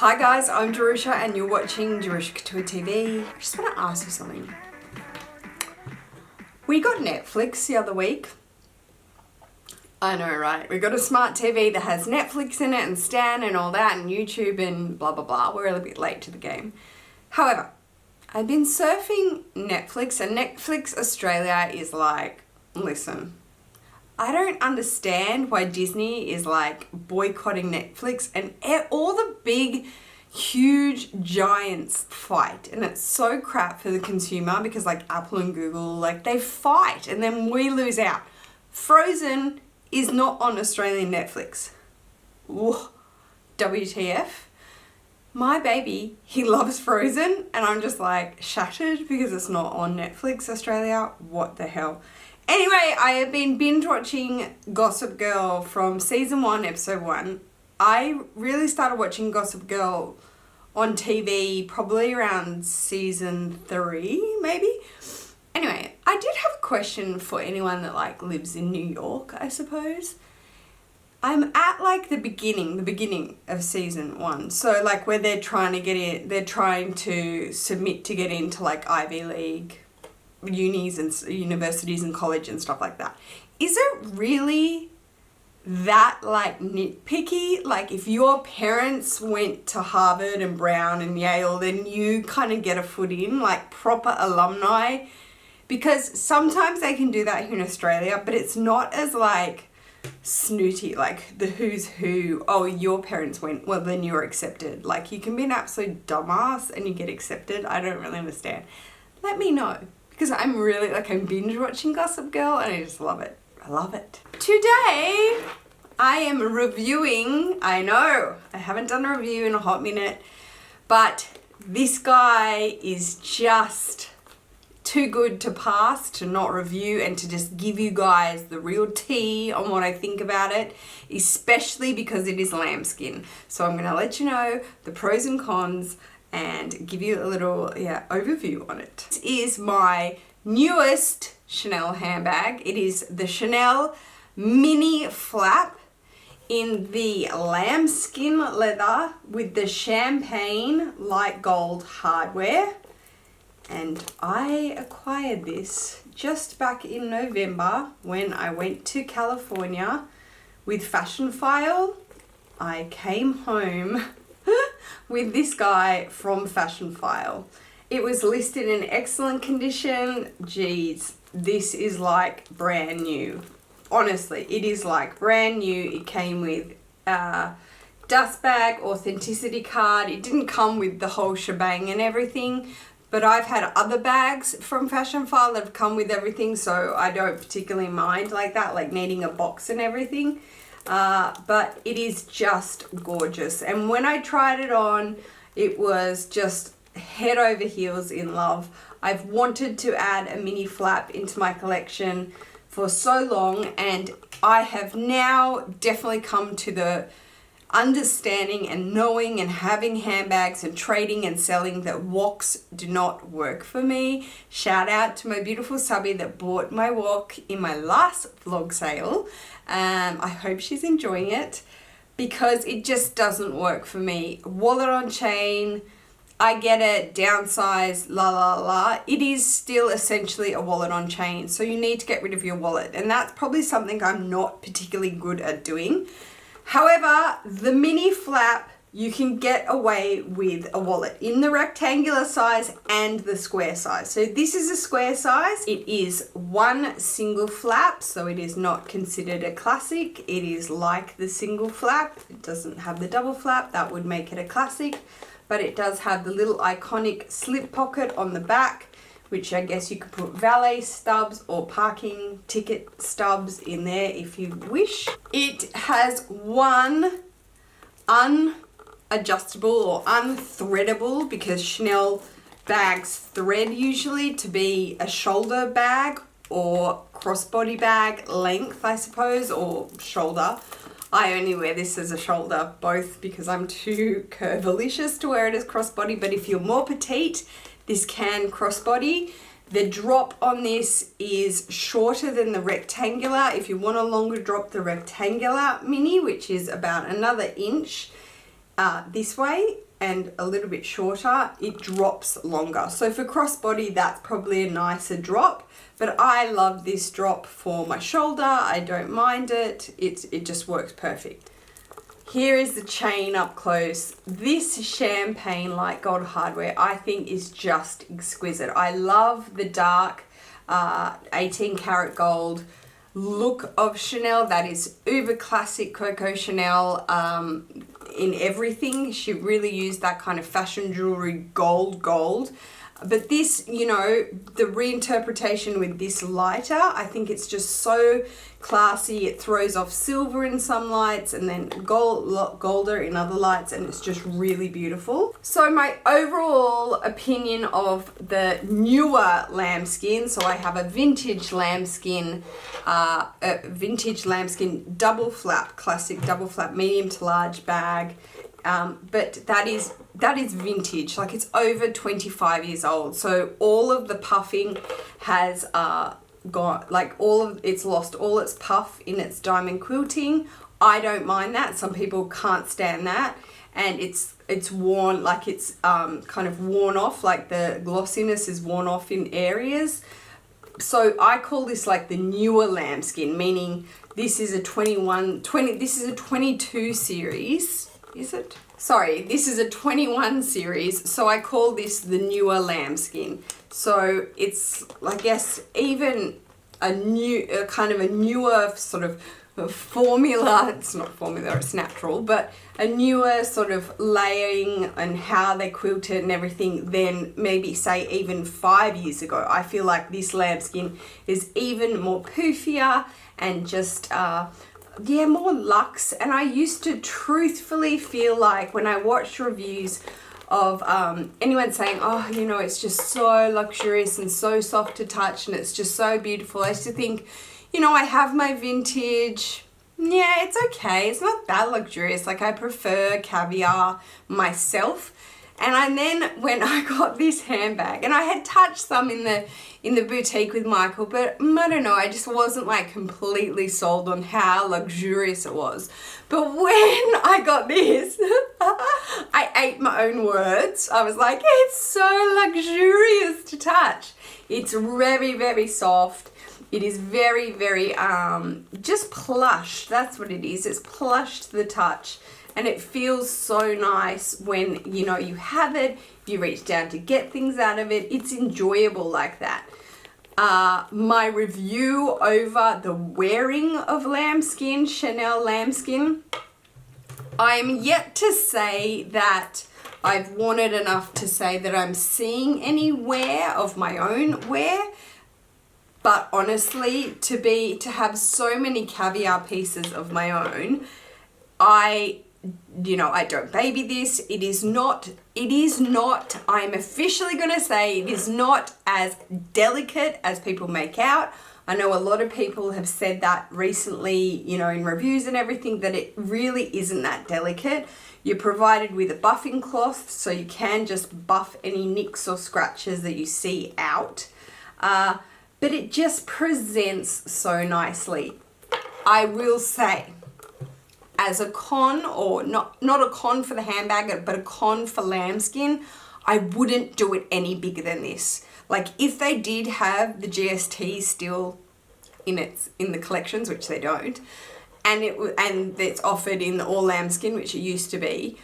Hi guys, I'm Jerusha and you're watching Jerusha Couture TV. I just want to ask you something. We got Netflix the other week. I know, right? We got a smart TV that has Netflix in it and Stan and all that and YouTube and blah blah blah. We're a little bit late to the game. However, I've been surfing Netflix and Netflix Australia is like, listen, I don't understand why Disney is like boycotting Netflix and all the big, huge giants fight. And it's so crap for the consumer because like Apple and Google, like they fight and then we lose out. Frozen is not on Australian Netflix. Whoa, WTF? My baby, he loves Frozen and I'm just like shattered because it's not on Netflix Australia. What the hell? Anyway, I have been binge watching Gossip Girl from season 1, episode 1. I really started watching Gossip Girl on TV probably around season 3, maybe. Anyway, I did have a question for anyone that like lives in New York, I suppose. I'm at like the beginning of season 1. So like where they're trying to get in, they're trying to submit to get into like Ivy League unis and universities and college and stuff like that. Is it really that like nitpicky? Like if your parents went to Harvard and Brown and Yale, then you kind of get a foot in, like proper alumni? Because sometimes they can do that here in Australia, but it's not as like snooty, like the who's who. Oh, your parents went, well then you're accepted. Like you can be an absolute dumbass and you get accepted. I don't really understand. Let me know. Because I'm really, like, I'm binge watching Gossip Girl and I just love it. I love it. Today, I am reviewing, I know, I haven't done a review in a hot minute, but this guy is just too good to pass to not review and to just give you guys the real tea on what I think about it, especially because it is lambskin. So I'm going to let you know the pros and cons and give you a little overview on it. This is my newest Chanel handbag. It is the Chanel Mini Flap in the lambskin leather with the champagne light gold hardware. And I acquired this just back in November when I went to California with FASHIONPHILE. I came home with this guy from FASHIONPHILE. It was listed in excellent condition. Geez, this is like brand new. Honestly, it is like brand new. It came with a dust bag, authenticity card. It didn't come with the whole shebang and everything, but I've had other bags from FASHIONPHILE that have come with everything, so I don't particularly mind like that, like needing a box and everything. But it is just gorgeous. And when I tried it on, it was just head over heels in love. I've wanted to add a mini flap into my collection for so long, and I have now definitely come to the understanding and knowing and having handbags and trading and selling that WOCs do not work for me. Shout out to my beautiful SUBBIE that bought my WOC in my last vlog sale. I hope she's enjoying it because it just doesn't work for me. Wallet on chain, I get it, downsize, la la la. It is still essentially a wallet on chain, so you need to get rid of your wallet, and that's probably something I'm not particularly good at doing. However, the mini flap, you can get away with a wallet in the rectangular size and the square size. So this is a square size. It is one single flap, so it is not considered a classic. It is like the single flap. It doesn't have the double flap. That would make it a classic, but it does have the little iconic slip pocket on the back, which I guess you could put valet stubs or parking ticket stubs in there if you wish. It has one unadjustable or unthreadable, because Chanel bags thread usually to be a shoulder bag or crossbody bag length, I suppose, or shoulder. I only wear this as a shoulder, both because I'm too curvilicious to wear it as crossbody, but if you're more petite, this can crossbody. The drop on this is shorter than the rectangular. If you want a longer drop, the rectangular mini, which is about another inch this way, and a little bit shorter, it drops longer. So for crossbody, that's probably a nicer drop, but I love this drop for my shoulder. I don't mind it. It just works perfect. Here is the chain up close. This champagne light gold hardware I think is just exquisite. I love the dark 18 karat gold look of Chanel. That is uber classic Coco Chanel in everything. She really used that kind of fashion jewelry gold. But this, you know, the reinterpretation with this lighter, I think it's just so classy. It throws off silver in some lights and then golder in other lights, and it's just really beautiful. So my overall opinion of the newer lambskin, so I have a vintage lambskin double flap, classic double flap, medium to large bag. But that is vintage, like it's over 25 years old. So all of the puffing has gone, like it's lost all its puff in its diamond quilting. I don't mind that. Some people can't stand that, and it's worn, like it's kind of worn off, like the glossiness is worn off in areas. So I call this like the newer lambskin, meaning this is a 22 series. Is it? Sorry, this is a 21 series, so I call this the newer lambskin. So it's, I guess, even a newer sort of formula. It's not formula, it's natural, but a newer sort of layering and how they quilt it and everything than maybe say even 5 years ago. I feel like this lambskin is even more poofier and just yeah, more luxe. And I used to truthfully feel like when I watched reviews of anyone saying, oh, you know, it's just so luxurious and so soft to touch and it's just so beautiful, I used to think, you know, I have my vintage, yeah, it's okay, it's not that luxurious, like I prefer caviar myself. And then when I got this handbag, and I had touched some in the boutique with Michael, but I don't know, I just wasn't like completely sold on how luxurious it was. But when I got this, I ate my own words. I was like, it's so luxurious to touch. It's very, very soft. It is very, very just plush. That's what it is. It's plush to the touch. And it feels so nice when, you know, you have it, you reach down to get things out of it. It's enjoyable like that. My review over the wearing of lambskin, Chanel lambskin, I'm yet to say that I've worn it enough to say that I'm seeing any wear of my own wear. But honestly, to have so many caviar pieces of my own, I don't baby this. It is not, I'm officially going to say it is not as delicate as people make out. I know a lot of people have said that recently, you know, in reviews and everything, that it really isn't that delicate. You're provided with a buffing cloth, so you can just buff any nicks or scratches that you see out. But it just presents so nicely. I will say, as a con, or not a con for the handbag, but a con for lambskin, I wouldn't do it any bigger than this. Like if they did have the GST still in the collections, which they don't, and it's offered in the all lambskin, which it used to be,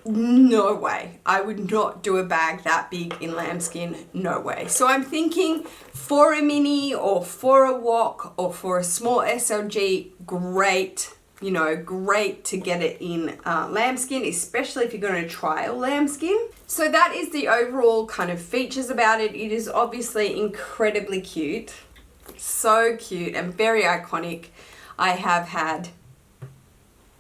no way. I would not do a bag that big in lambskin, no way. So I'm thinking for a mini or for a wok or for a small SLG, great. You know, great to get it in lambskin, especially if you're going to trial lambskin. So that is the overall kind of features about it. It is obviously incredibly cute, so cute and very iconic. I have had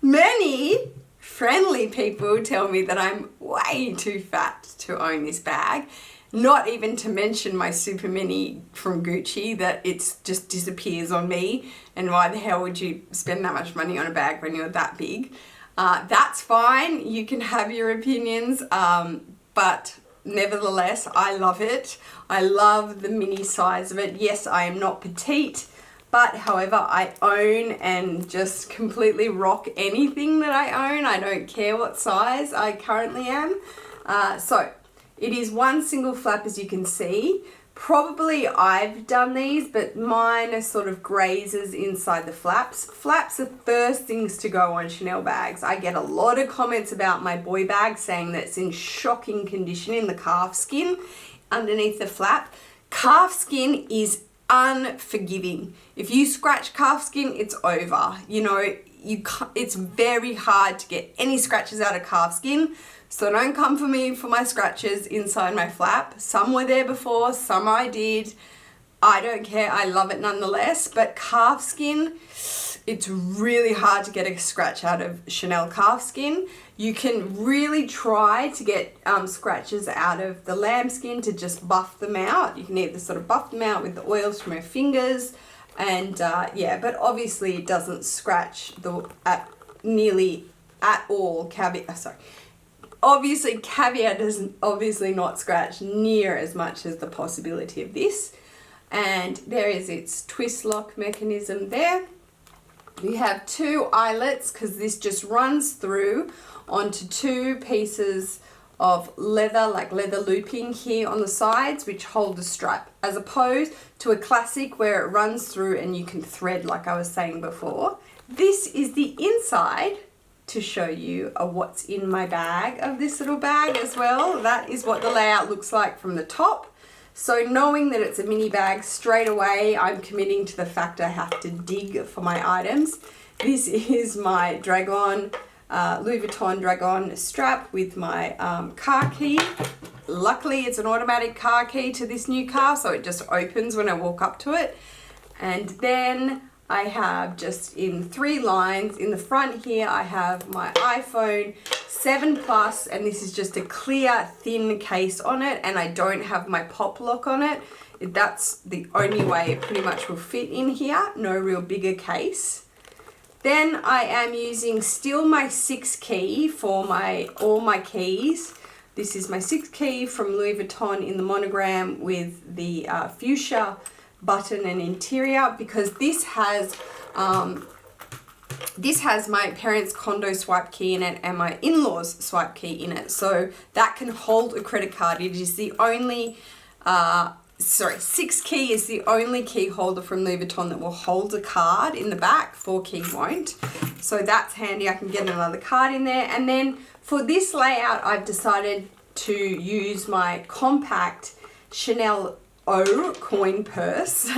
many friendly people tell me that I'm way too fat to own this bag. Not even to mention my super mini from Gucci, that it just disappears on me. And why the hell would you spend that much money on a bag when you're that big? That's fine. You can have your opinions. But nevertheless, I love it. I love the mini size of it. Yes, I am not petite, But however, I own and just completely rock anything that I own. I don't care what size I currently am. So it is one single flap, as you can see. Probably I've done these, but mine are sort of grazes inside the flaps. Flaps are first things to go on Chanel bags. I get a lot of comments about my boy bag saying that it's in shocking condition in the calf skin underneath the flap. Calf skin is unforgiving. If you scratch calf skin, it's over. You know, it's very hard to get any scratches out of calf skin. So don't come for me for my scratches inside my flap. Some were there before, some I did. I don't care, I love it nonetheless. But calf skin, it's really hard to get a scratch out of Chanel calf skin. You can really try to get scratches out of the lambskin to just buff them out. You can either sort of buff them out with the oils from your fingers, and yeah, but obviously it doesn't scratch nearly at all. Obviously caviar doesn't not scratch near as much as the possibility of this. And there is its twist lock mechanism there. We have two eyelets because this just runs through onto two pieces of leather, like leather looping here on the sides, which hold the strap, as opposed to a classic where it runs through and you can thread like I was saying before. This is the inside to show you what's in my bag of this little bag as well. That is what the layout looks like from the top. So knowing that it's a mini bag, straight away I'm committing to the fact I have to dig for my items. This is my Dragon, Louis Vuitton Dragon strap with my car key. Luckily it's an automatic car key to this new car, so it just opens when I walk up to it. And then I have, just in 3 lines in the front here, I have my iPhone 7 Plus, and this is just a clear thin case on it, and I don't have my pop lock on it. That's the only way it pretty much will fit in here, no real bigger case. Then I am using still my 6 key for all my keys. This is my 6 key from Louis Vuitton in the monogram with the fuchsia button and interior, because this has my parents' condo swipe key in it and my in-laws swipe key in it, so that can hold a credit card. It is the only 6 key is the only key holder from Louis Vuitton that will hold a card in the back. 4 key won't, so that's handy. I can get another card in there. And then for this layout I've decided to use my compact Chanel O coin purse.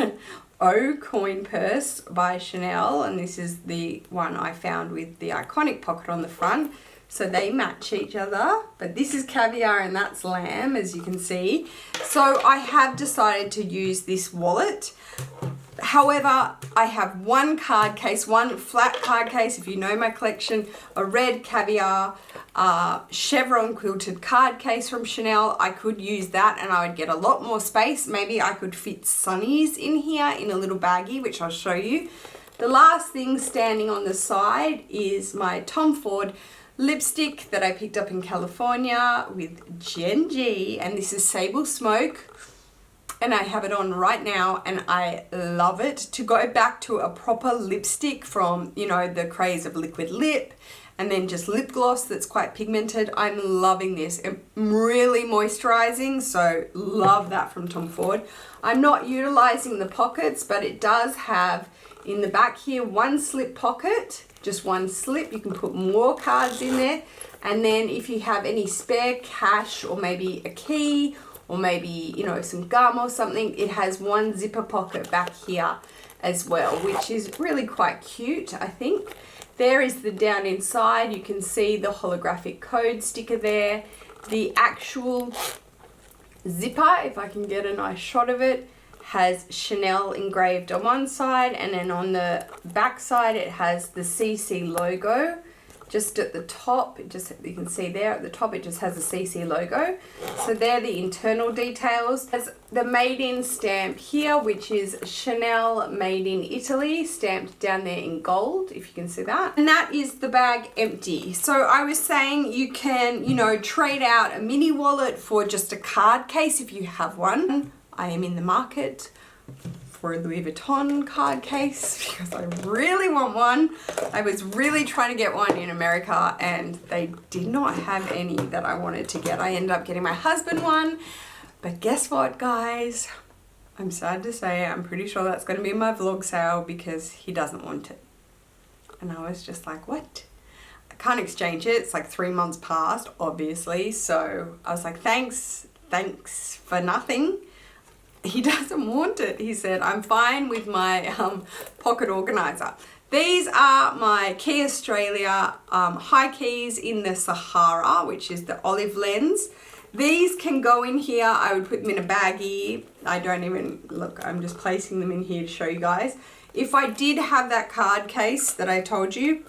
O coin purse by Chanel, and this is the one I found with the iconic pocket on the front, so they match each other. But this is caviar and that's lamb, as you can see. So I have decided to use this wallet. However, I have one card case, one flat card case, if you know my collection, a red caviar chevron quilted card case from Chanel. I could use that and I would get a lot more space. Maybe I could fit sunnies in here in a little baggie, which I'll show you. The last thing standing on the side is my Tom Ford lipstick that I picked up in California with Gen G, and this is Sable Smoke. And I have it on right now and I love it. To go back to a proper lipstick from, you know, the craze of liquid lip and then just lip gloss that's quite pigmented, I'm loving this. I'm really moisturizing, so love that from Tom Ford. I'm not utilizing the pockets, but it does have in the back here one slip pocket, just one slip. You can put more cards in there. And then if you have any spare cash or maybe a key, or maybe, you know, some gum or something, it has one zipper pocket back here as well, which is really quite cute, I think. There is the down inside. You can see the holographic code sticker there. The actual zipper, if I can get a nice shot of it, has Chanel engraved on one side, and then on the back side it has the CC logo. Just at the top, you can see there at the top, it just has a CC logo. So they're the internal details. There's the made in stamp here, which is Chanel made in Italy, stamped down there in gold, if you can see that. And that is the bag empty. So I was saying you can, you know, trade out a mini wallet for just a card case if you have one. I am in the market for for a Louis Vuitton card case because I really want one. I was really trying to get one in America and they did not have any that I wanted to get. I ended up getting my husband one, but guess what, guys? I'm sad to say I'm pretty sure that's going to be my vlog sale because he doesn't want it. And I was just like, what? I can't exchange it. It's like 3 months past, obviously. So I was like, thanks for nothing. He doesn't want it. He said, I'm fine with my pocket organizer. These are my Key Australia high keys in the Sahara, which is the olive lens. These can go in here. I would put them in a baggie. I don't even, look, I'm just placing them in here to show you guys. If I did have that card case that I told you,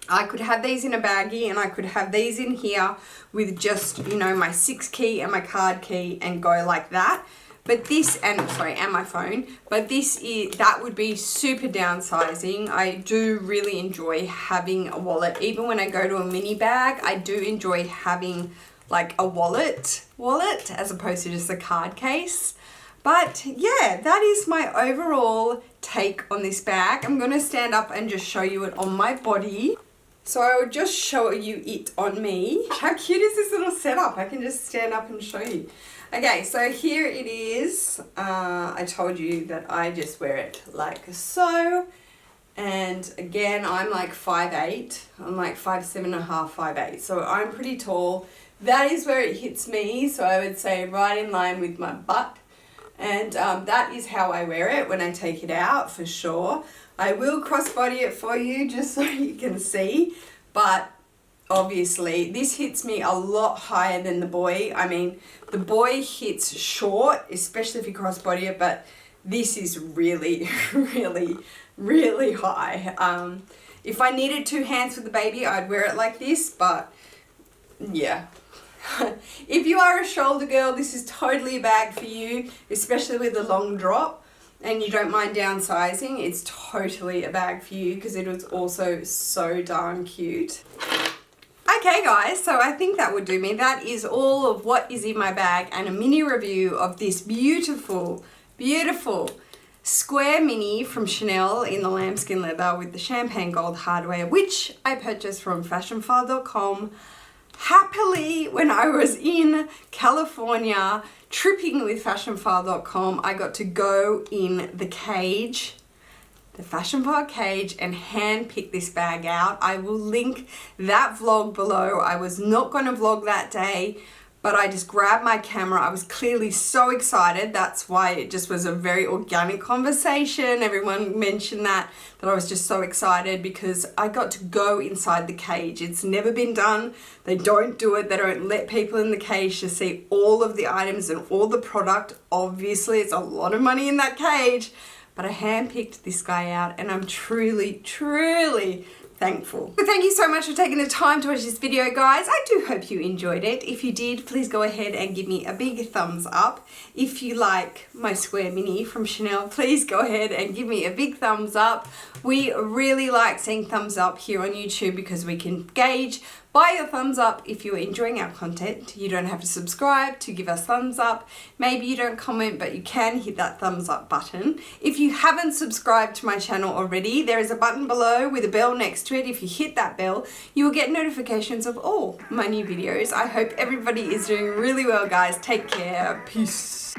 I could have these in a baggie and I could have these in here with just, you know, my 6 key and my card key and go like that. But this, and my phone, but that would be super downsizing. I do really enjoy having a wallet. Even when I go to a mini bag, I do enjoy having like a wallet as opposed to just a card case. But yeah, that is my overall take on this bag. I'm gonna stand up and just show you it on my body. So I will just show you it on me. How cute is this little setup? I can just stand up and show you. Okay, so here it is. I told you that I just wear it like so. And again, I'm like 5'8". I'm like 5'7.5", 5'8". So I'm pretty tall. That is where it hits me. So I would say right in line with my butt. And that is how I wear it when I take it out, for sure. I will crossbody it for you just so you can see. But obviously, this hits me a lot higher than the boy. I mean, the boy hits short, especially if you crossbody it, but this is really, really, really high. If I needed 2 hands with the baby, I'd wear it like this, but yeah. If you are a shoulder girl, this is totally a bag for you, especially with the long drop, and you don't mind downsizing. It's totally a bag for you because it was also so darn cute. Okay guys, so I think that would do me. That is all of what is in my bag and a mini review of this beautiful, beautiful square mini from Chanel in the lambskin leather with the champagne gold hardware, which I purchased from fashionphile.com happily when I was in California tripping with fashionphile.com. I got to go in the cage, the Fashionphile cage, and hand pick this bag out. I will link that vlog below. I was not going to vlog that day, but I just grabbed my camera. I was clearly so excited. That's why it just was a very organic conversation. Everyone mentioned that I was just so excited because I got to go inside the cage. It's never been done. They don't do it. They don't let people in the cage to see all of the items and all the product. Obviously, it's a lot of money in that cage. But I handpicked this guy out and I'm truly, truly thankful. So thank you so much for taking the time to watch this video, guys. I do hope you enjoyed it. If you did, please go ahead and give me a big thumbs up. If you like my square mini from Chanel, please go ahead and give me a big thumbs up. We really like seeing thumbs up here on YouTube because we can gauge by your thumbs up if you're enjoying our content. You don't have to subscribe to give us thumbs up. Maybe you don't comment, but you can hit that thumbs up button. If you haven't subscribed to my channel already, there is a button below with a bell next to it. If you hit that bell, you will get notifications of all my new videos. I hope everybody is doing really well, guys. Take care. Peace.